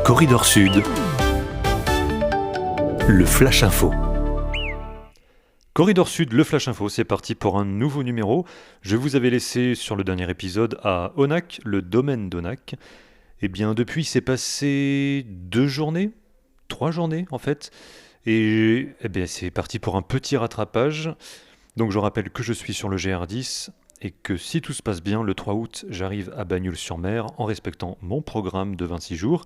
Corridor Sud, le Flash Info. Corridor Sud, le Flash Info, c'est parti pour un nouveau numéro. Je vous avais laissé sur le dernier épisode à Onac, le domaine d'Onac. Eh bien, depuis, il s'est passé 3 journées en fait. Et c'est parti pour un petit rattrapage. Donc je rappelle que je suis sur le GR10 et que si tout se passe bien, le 3 août, j'arrive à Bagnols-sur-Mer en respectant mon programme de 26 jours.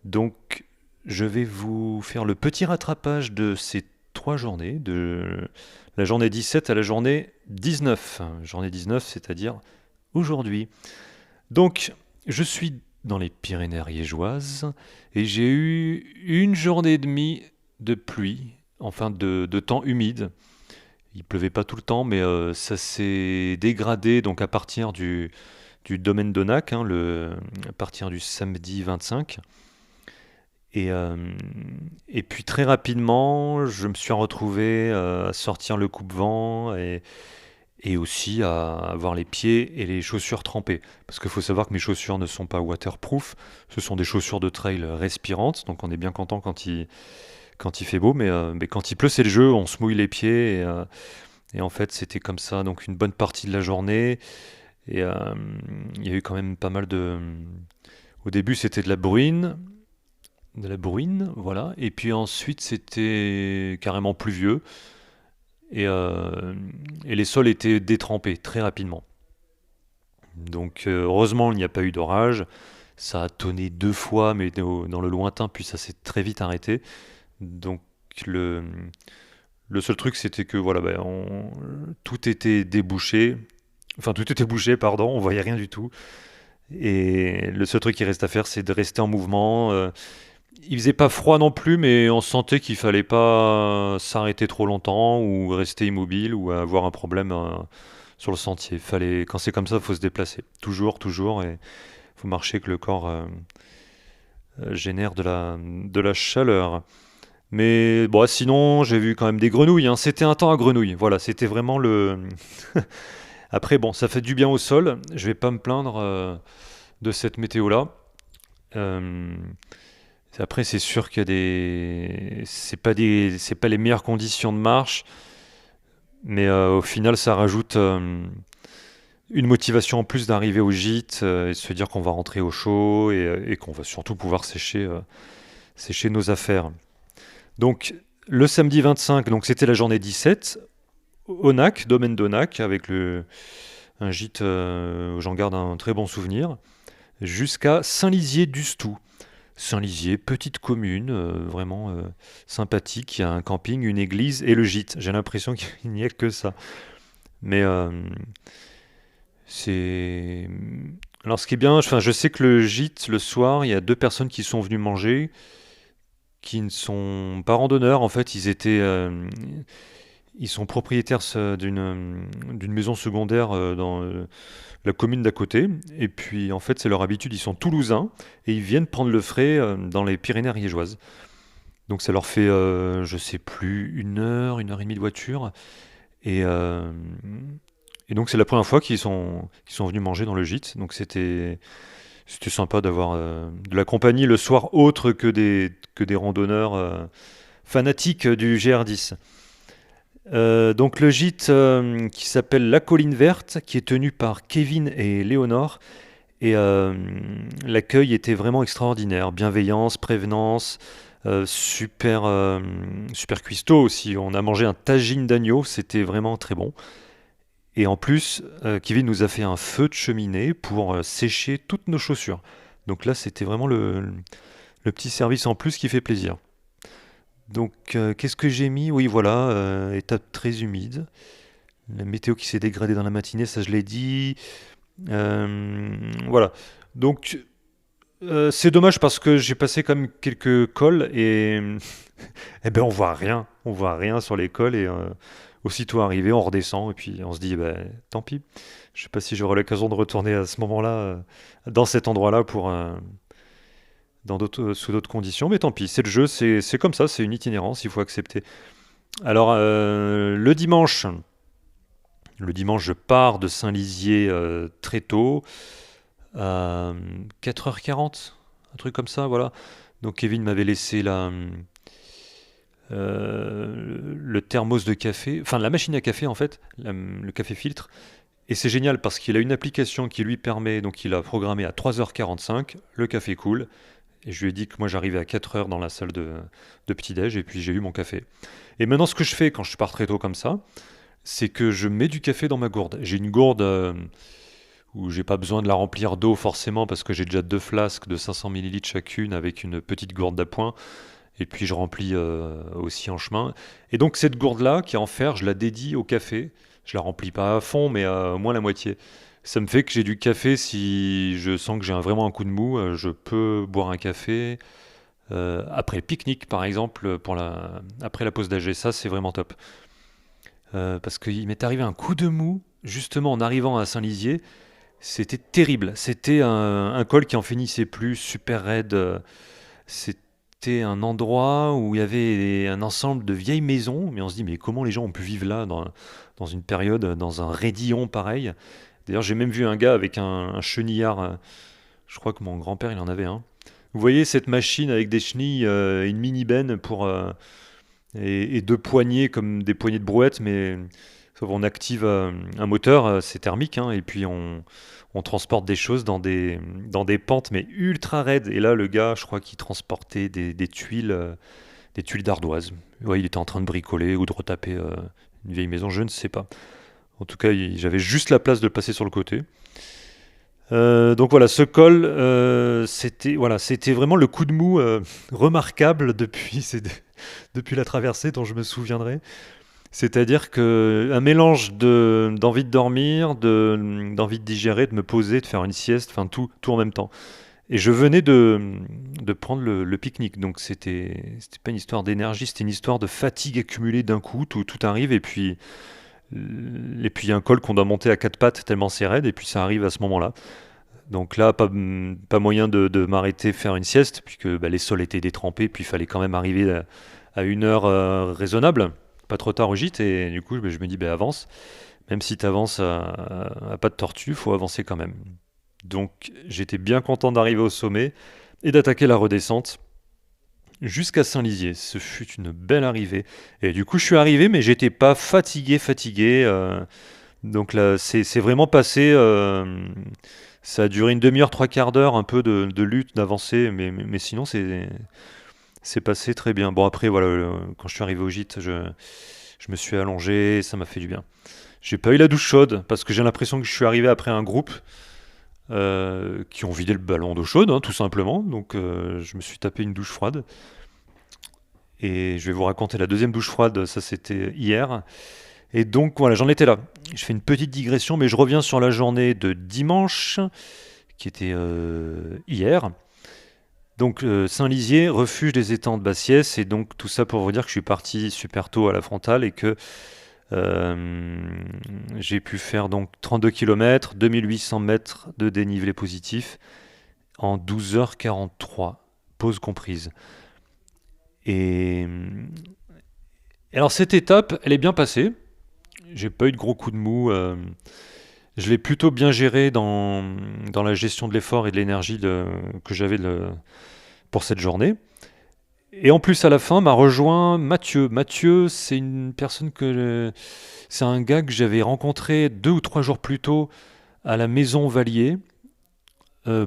Donc je vais vous faire le petit rattrapage de ces 3 journées, de la journée 17 à la journée 19. Journée 19, c'est-à-dire aujourd'hui. Donc je suis dans les Pyrénées ariégeoises et j'ai eu une journée et demie de pluie, enfin de temps humide. Il pleuvait pas tout le temps, mais ça s'est dégradé donc à partir du domaine d'Onac, à partir du samedi 25. Et puis très rapidement, je me suis retrouvé à sortir le coupe-vent et aussi à avoir les pieds et les chaussures trempées. Parce qu'il faut savoir que mes chaussures ne sont pas waterproof, ce sont des chaussures de trail respirantes, donc on est bien content quand il fait beau, mais quand il pleut c'est le jeu, on se mouille les pieds et en fait c'était comme ça donc une bonne partie de la journée et il y a eu quand même pas mal de... Au début c'était de la bruine, voilà. Et puis ensuite, c'était carrément pluvieux. Et les sols étaient détrempés très rapidement. Donc, heureusement, il n'y a pas eu d'orage. Ça a tonné 2 fois, mais dans le lointain, puis ça s'est très vite arrêté. Donc, le seul truc, c'était que voilà, tout était débouché. Enfin, tout était bouché, pardon, on voyait rien du tout. Et le seul truc qui reste à faire, c'est de rester en mouvement. Il faisait pas froid non plus, mais on sentait qu'il fallait pas s'arrêter trop longtemps ou rester immobile ou avoir un problème sur le sentier. Quand c'est comme ça, il faut se déplacer. Toujours, toujours, et il faut marcher que le corps génère de la chaleur. Mais bon, sinon, j'ai vu quand même des grenouilles, hein. C'était un temps à grenouilles. Voilà, c'était vraiment le... Après, bon, ça fait du bien au sol. Je vais pas me plaindre de cette météo-là. Euh, Après, c'est sûr qu'il y a c'est pas les meilleures conditions de marche, mais au final, ça rajoute une motivation en plus d'arriver au gîte et de se dire qu'on va rentrer au chaud et qu'on va surtout pouvoir sécher nos affaires. Donc, le samedi 25, donc c'était la journée 17, Onac, domaine d'Onac, avec un gîte où j'en garde un très bon souvenir, jusqu'à Saint-Lizier-du-Stoux. Saint-Lizier, petite commune, vraiment sympathique. Il y a un camping, une église et le gîte. J'ai l'impression qu'il n'y a que ça. Mais c'est... Alors ce qui est bien, je sais que le gîte, le soir, il y a 2 personnes qui sont venues manger, qui ne sont pas randonneurs. En fait, ils sont propriétaires d'une maison secondaire dans la commune d'à côté. Et puis, en fait, c'est leur habitude. Ils sont toulousains et ils viennent prendre le frais dans les Pyrénées ariégeoises. Donc, ça leur fait, je sais plus, 1 heure et demie de voiture. Et, euh, et donc, c'est la première fois qu'ils sont venus manger dans le gîte. Donc, c'était sympa d'avoir de la compagnie le soir autre que des randonneurs fanatiques du GR10. Donc le gîte qui s'appelle La Colline Verte, qui est tenu par Kevin et Léonore. Et l'accueil était vraiment extraordinaire. Bienveillance, prévenance, super cuistot aussi. On a mangé un tagine d'agneau, c'était vraiment très bon. Et en plus, Kevin nous a fait un feu de cheminée pour sécher toutes nos chaussures. Donc là, c'était vraiment le petit service en plus qui fait plaisir. Donc, qu'est-ce que j'ai mis? Oui, voilà, étape très humide. La météo qui s'est dégradée dans la matinée, ça je l'ai dit. Voilà. Donc, c'est dommage parce que j'ai passé quand même quelques cols et eh ben on voit rien sur les cols et aussitôt arrivé, on redescend et puis on se dit, tant pis. Je sais pas si j'aurai l'occasion de retourner à ce moment-là, dans cet endroit-là sous d'autres conditions, mais tant pis, c'est le jeu, c'est comme ça, c'est une itinérance, il faut accepter. Alors, le dimanche, je pars de Saint-Lizier très tôt, à 4h40, un truc comme ça, voilà. Donc Kevin m'avait laissé le thermos de café, enfin la machine à café en fait, le café filtre. Et c'est génial parce qu'il a une application qui lui permet, donc il a programmé à 3h45, le café coule. Et je lui ai dit que moi j'arrivais à 4h dans la salle de petit-déj et puis j'ai eu mon café. Et maintenant ce que je fais quand je pars très tôt comme ça, c'est que je mets du café dans ma gourde. J'ai une gourde où j'ai pas besoin de la remplir d'eau forcément parce que j'ai déjà 2 flasques de 500 millilitres chacune avec une petite gourde d'appoint. Et puis je remplis aussi en chemin. Et donc cette gourde-là, qui est en fer, je la dédie au café. Je la remplis pas à fond, mais à au moins la moitié. Ça me fait que j'ai du café si je sens que j'ai vraiment un coup de mou. Je peux boire un café après le pique-nique, par exemple, après la pause d'âge. Ça, c'est vraiment top. Parce qu'il m'est arrivé un coup de mou, justement en arrivant à Saint-Lizier. C'était terrible. C'était un col qui en finissait plus, super raide. C'était un endroit où il y avait un ensemble de vieilles maisons, mais on se dit, mais comment les gens ont pu vivre là, dans une période, dans un raidillon pareil. D'ailleurs, j'ai même vu un gars avec un chenillard, je crois que mon grand-père, il en avait un. Vous voyez cette machine avec des chenilles, une mini-benne et deux poignées comme des poignées de brouette, mais sauf on active un moteur, c'est thermique, hein, et puis on transporte des choses dans des pentes, mais ultra raides. Et là, le gars, je crois qu'il transportait des tuiles d'ardoise. Ouais, il était en train de bricoler ou de retaper une vieille maison, je ne sais pas. En tout cas, j'avais juste la place de le passer sur le côté. Donc voilà, ce col, c'était vraiment le coup de mou remarquable depuis la traversée dont je me souviendrai. C'est-à-dire que un mélange d'envie de dormir, d'envie de digérer, de me poser, de faire une sieste, enfin tout en même temps. Et je venais de prendre le pique-nique, donc c'était pas une histoire d'énergie, c'était une histoire de fatigue accumulée d'un coup, tout arrive, et puis il y a un col qu'on doit monter à quatre pattes tellement c'est raide, et puis ça arrive à ce moment-là. Donc là, pas moyen de m'arrêter faire une sieste, puisque bah, les sols étaient détrempés, puis il fallait quand même arriver à une heure raisonnable, pas trop tard au gîte, et du coup, bah, je me dis, bah, avance. Même si tu avances à pas de tortue, il faut avancer quand même. Donc j'étais bien content d'arriver au sommet et d'attaquer la redescente jusqu'à Saint-Lizier. Ce fut une belle arrivée. Et du coup, je suis arrivé, mais j'étais pas fatigué. Donc là, c'est vraiment passé. Ça a duré une demi-heure, trois quarts d'heure, un peu de lutte, d'avancée, mais sinon, c'est passé très bien. Bon, après, voilà, quand je suis arrivé au gîte, je me suis allongé, ça m'a fait du bien. J'ai pas eu la douche chaude, parce que j'ai l'impression que je suis arrivé après un groupe qui ont vidé le ballon d'eau chaude, hein, tout simplement. Donc, je me suis tapé une douche froide. Et je vais vous raconter la deuxième douche froide, ça c'était hier. Et donc voilà, j'en étais là. Je fais une petite digression, mais je reviens sur la journée de dimanche, qui était hier. Donc Saint-Lizier, refuge des étangs de Bassiès, et donc tout ça pour vous dire que je suis parti super tôt à la frontale et que euh, j'ai pu faire donc 32 km, 2800 mètres de dénivelé positif en 12h43, pause comprise. Et, et alors cette étape, elle est bien passée. J'ai pas eu de gros coups de mou. Je l'ai plutôt bien géré dans la gestion de l'effort et de l'énergie que j'avais pour cette journée. Et en plus, à la fin, m'a rejoint Mathieu. Mathieu, c'est un gars que j'avais rencontré 2 ou 3 jours plus tôt à la Maison Valier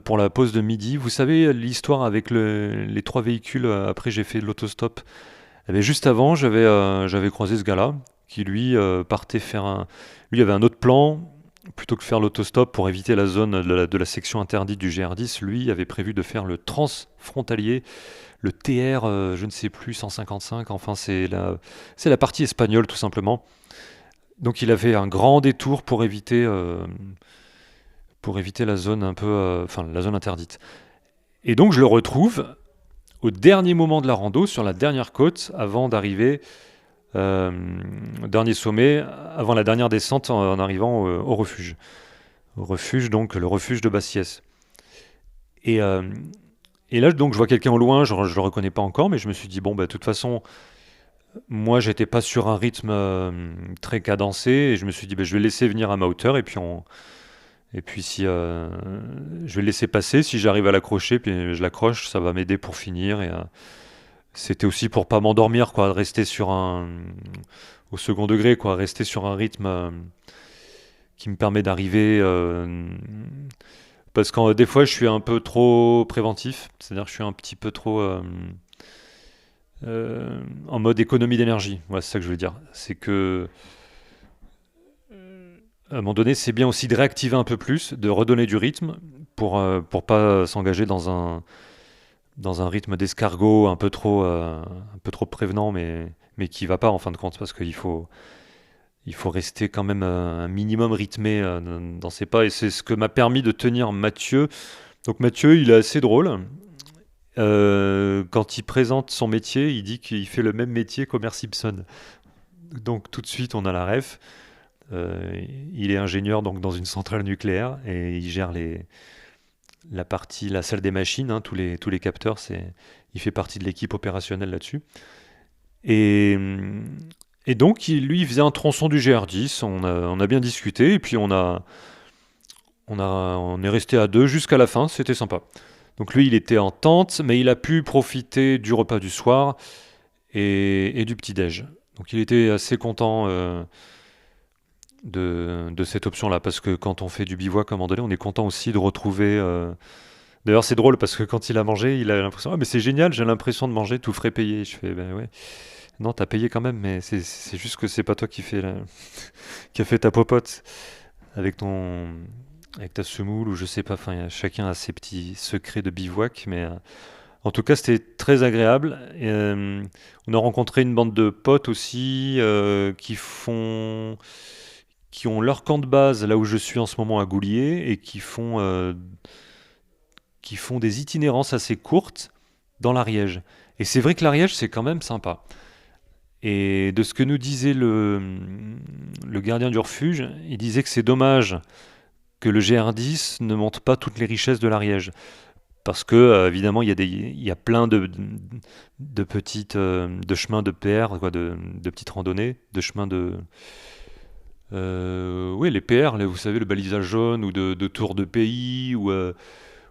pour la pause de midi. Vous savez l'histoire avec les 3 véhicules. Après, j'ai fait l'autostop. Eh bien, juste avant, j'avais croisé ce gars-là qui lui partait faire un. Lui avait un autre plan. Plutôt que faire l'autostop pour éviter la zone de la section interdite du GR10, lui avait prévu de faire le transfrontalier, le TR, je ne sais plus, 155, enfin c'est la partie espagnole tout simplement. Donc il a fait un grand détour pour éviter la zone un peu, enfin la zone interdite. Et donc je le retrouve au dernier moment de la rando, sur la dernière côte, avant d'arriver euh, au dernier sommet, avant la dernière descente en arrivant au refuge. Au refuge, donc le refuge de Bassiès. Et, euh, et là, donc, je vois quelqu'un au loin, je ne le reconnais pas encore, mais je me suis dit, bon, bah, de toute façon, moi, j'étais pas sur un rythme très cadencé, et je me suis dit, bah, je vais laisser venir à ma hauteur, Et puis si je vais le laisser passer, si j'arrive à l'accrocher, puis je l'accroche, ça va m'aider pour finir. Et c'était aussi pour pas m'endormir, quoi, de rester sur au second degré, quoi, rester sur un rythme qui me permet d'arriver. Parce que des fois, je suis un peu trop préventif, c'est-à-dire que je suis un petit peu trop en mode économie d'énergie. Voilà, c'est ça que je veux dire. C'est que à un moment donné, c'est bien aussi de réactiver un peu plus, de redonner du rythme pour pas s'engager dans un rythme d'escargot un peu trop prévenant, mais qui va pas en fin de compte, parce il faut rester quand même un minimum rythmé dans ses pas, et c'est ce que m'a permis de tenir Mathieu. Donc Mathieu, il est assez drôle. Quand il présente son métier, il dit qu'il fait le même métier qu'Homer Simpson. Donc tout de suite, on a la ref. Il est ingénieur donc dans une centrale nucléaire et il gère la salle des machines, hein, tous les capteurs. Il fait partie de l'équipe opérationnelle là-dessus. Et, et donc, lui, il faisait un tronçon du GR10. On a bien discuté et puis on est resté à deux jusqu'à la fin. C'était sympa. Donc lui, il était en tente, mais il a pu profiter du repas du soir et du petit-déj. Donc il était assez content de cette option-là, parce que quand on fait du bivouac à un moment donné, on est content aussi de retrouver... D'ailleurs, c'est drôle, parce que quand il a mangé, il a l'impression: «Ah mais c'est génial, j'ai l'impression de manger tout frais payé». Je fais: «Ben ouais, non, t'as payé quand même, mais c'est juste que c'est pas toi qui a fait ta popote avec avec ta semoule, ou je sais pas, enfin, chacun a ses petits secrets de bivouac, mais en tout cas, c'était très agréable. Et, on a rencontré une bande de potes aussi qui ont leur camp de base là où je suis en ce moment à Goulier, et qui font des itinérances assez courtes dans l'Ariège. Et c'est vrai que l'Ariège, c'est quand même sympa. Et de ce que nous disait le gardien du refuge, il disait que c'est dommage que le GR10 ne montre pas toutes les richesses de l'Ariège. Parce que, évidemment, il y a plein de petites, de chemins de PR, quoi, de petites randonnées, de chemins de... oui, les PR, là, vous savez, le balisage jaune, ou de tours de pays, où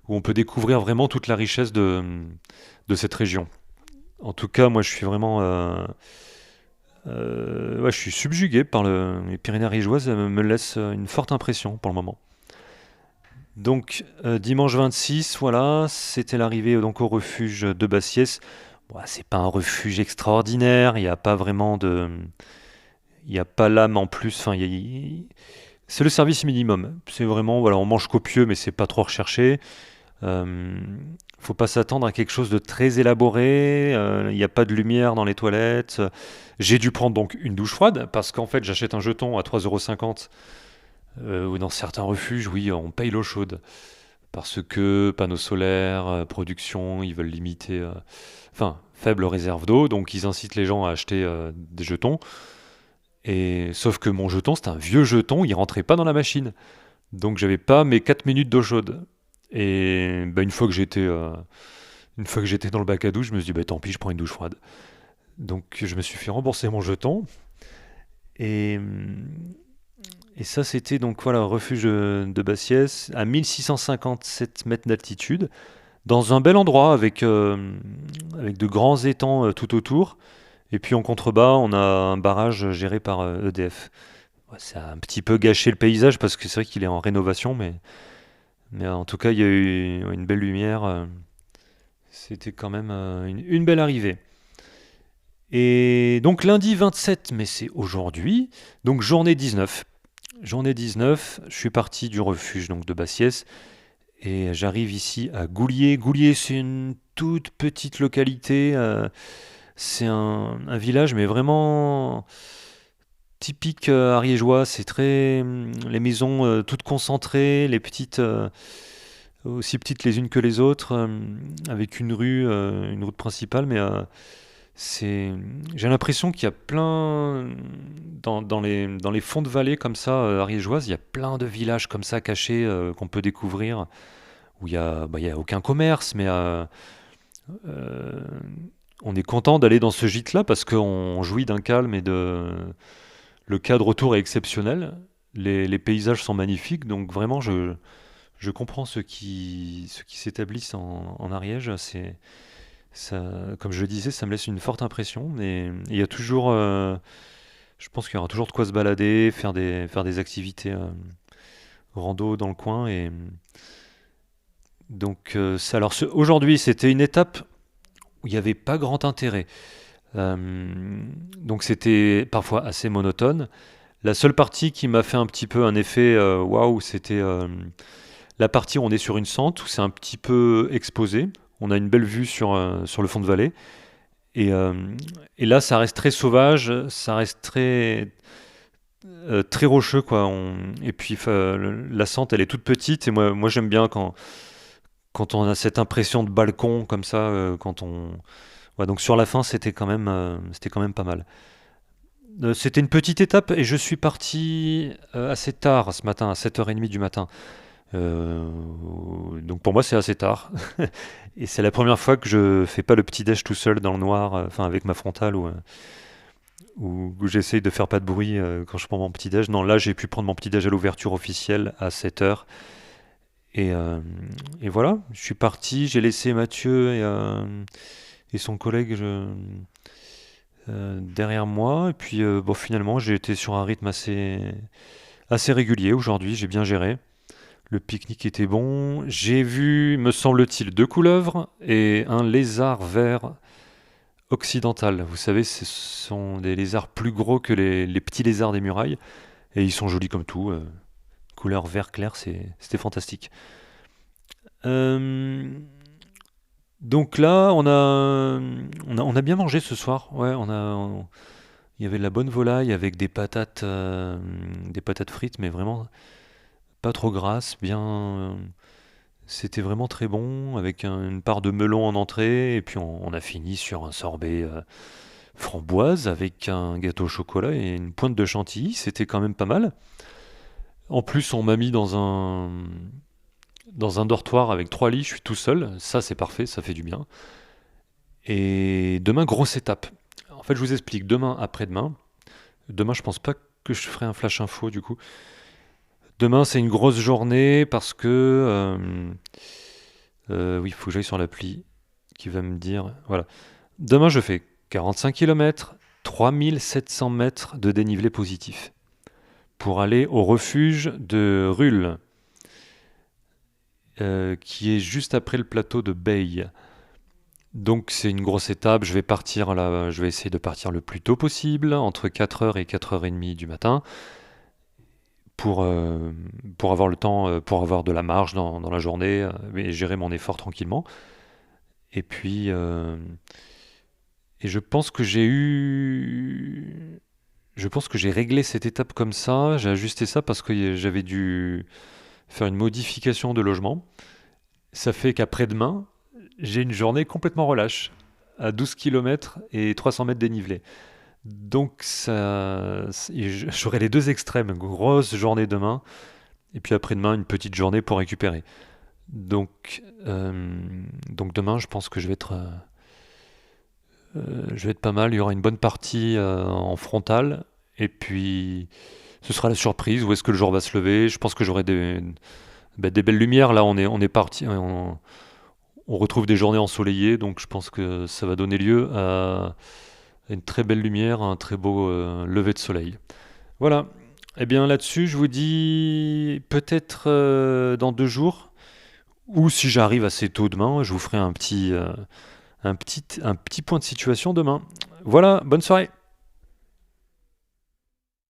on peut découvrir vraiment toute la richesse de cette région. En tout cas, moi, je suis vraiment... ouais, je suis subjugué par les Pyrénées ariégeoises, elles me laissent une forte impression pour le moment. Donc, dimanche 26, voilà, c'était l'arrivée donc au refuge de Bassiès. Bon, c'est pas un refuge extraordinaire, il n'y a pas vraiment de... Il n'y a pas l'âme en plus, enfin, c'est le service minimum. C'est vraiment, voilà, on mange copieux, mais c'est pas trop recherché. Euh, Faut pas s'attendre à quelque chose de très élaboré. Il n'y a pas de lumière dans les toilettes. J'ai dû prendre donc une douche froide, parce qu'en fait, j'achète un jeton à 3,50 €. Ou dans certains refuges, oui, on paye l'eau chaude. Parce que panneaux solaires, production, ils veulent limiter, enfin, faible réserve d'eau, donc ils incitent les gens à acheter des jetons. Et sauf que mon jeton, c'était un vieux jeton, il rentrait pas dans la machine. Donc j'avais pas mes 4 minutes d'eau chaude. Et bah, une fois que j'étais dans le bac à douche, je me suis dit: bah, tant pis, je prends une douche froide. Donc je me suis fait rembourser mon jeton. Et, et ça, c'était donc voilà, refuge de Bassiès, à 1657 mètres d'altitude, dans un bel endroit avec de grands étangs tout autour. Et puis en contrebas, on a un barrage géré par EDF. Ouais, ça a un petit peu gâché le paysage, parce que c'est vrai qu'il est en rénovation, mais en tout cas, il y a eu une belle lumière. C'était quand même une belle arrivée. Et donc lundi 27, mais c'est aujourd'hui, donc journée 19. Journée 19, je suis parti du refuge donc de Bassiès, et j'arrive ici à Goulier. Goulier, c'est une toute petite localité. C'est un village, mais vraiment typique ariégeois. C'est très... les maisons toutes concentrées, les petites... aussi petites les unes que les autres, avec une route principale, mais c'est... j'ai l'impression qu'il y a plein... dans les fonds de vallée comme ça, ariégeoises, il y a plein de villages comme ça cachés qu'on peut découvrir, où il y a aucun commerce, mais euh, on est content d'aller dans ce gîte-là, parce qu'on jouit d'un calme et de... Le cadre autour est exceptionnel. Les paysages sont magnifiques, donc vraiment, je comprends ceux qui s'établissent en Ariège. Ça, comme je le disais, ça me laisse une forte impression. Et il y a toujours, je pense qu'il y aura toujours de quoi se balader, faire des activités rando dans le coin. Et donc, aujourd'hui, c'était une étape où il n'y avait pas grand intérêt. Donc, c'était parfois assez monotone. La seule partie qui m'a fait un petit peu un effet waouh, c'était la partie où on est sur une sente, où c'est un petit peu exposé. On a une belle vue sur le fond de vallée. Et, euh, et là, ça reste très sauvage, ça reste très rocheux, quoi. Et puis, la sente, elle est toute petite. Et moi j'aime bien quand on a cette impression de balcon comme ça. Ouais, donc sur la fin, c'était quand même pas mal. C'était une petite étape et je suis parti assez tard ce matin, à 7h30 du matin. Euh, donc pour moi, c'est assez tard. Et c'est la première fois que je fais pas le petit déj tout seul dans le noir, enfin avec ma frontale où j'essaye de faire pas de bruit quand je prends mon petit déj. Non, là j'ai pu prendre mon petit déj à l'ouverture officielle à 7h. Et, euh, et voilà, je suis parti, j'ai laissé Mathieu et son collègue derrière moi. Et puis bon, finalement, j'ai été sur un rythme assez régulier aujourd'hui, j'ai bien géré. Le pique-nique était bon. J'ai vu, me semble-t-il, deux couleuvres et un lézard vert occidental. Vous savez, ce sont des lézards plus gros que les petits lézards des murailles. Et ils sont jolis comme tout. Couleur vert clair, c'était fantastique. Euh, donc là, on a bien mangé ce soir. Ouais, il y avait de la bonne volaille avec des patates frites, mais vraiment pas trop grasses, bien. C'était vraiment très bon, avec une part de melon en entrée, et puis on a fini sur un sorbet framboise avec un gâteau au chocolat et une pointe de chantilly. C'était quand même pas mal. En plus, on m'a mis dans un dortoir avec trois lits, je suis tout seul. Ça, c'est parfait, ça fait du bien. Et demain, grosse étape. En fait, je vous explique. Demain, après-demain, demain, je pense pas que je ferai un flash info du coup. Demain, c'est une grosse journée parce que oui, il faut que j'aille sur l'appli qui va me dire. Voilà. Demain, je fais 45 km, 3700 mètres de dénivelé positif pour aller au refuge de Rulle, qui est juste après le plateau de Beille. Donc c'est une grosse étape, je vais partir là, je vais essayer de partir le plus tôt possible, entre 4h et 4h30 du matin, pour, euh, pour avoir le temps, pour avoir de la marge dans la journée, et gérer mon effort tranquillement. Et puis, et je pense que j'ai réglé cette étape comme ça, j'ai ajusté ça parce que j'avais dû faire une modification de logement. Ça fait qu'après-demain, j'ai une journée complètement relâche, à 12 km et 300 mètres dénivelé. Donc j'aurai les deux extrêmes, grosse journée demain, et puis après-demain, une petite journée pour récupérer. Donc, donc demain, je pense que je vais être pas mal. Il y aura une bonne partie en frontal. Et puis, ce sera la surprise. Où est-ce que le jour va se lever? Je pense que j'aurai des belles lumières. Là, on est parti. On retrouve des journées ensoleillées. Donc, je pense que ça va donner lieu à une très belle lumière, un très beau lever de soleil. Voilà. Eh bien, là-dessus, je vous dis peut-être dans 2 jours. Ou si j'arrive assez tôt demain, je vous ferai un petit point de situation demain. Voilà, bonne soirée.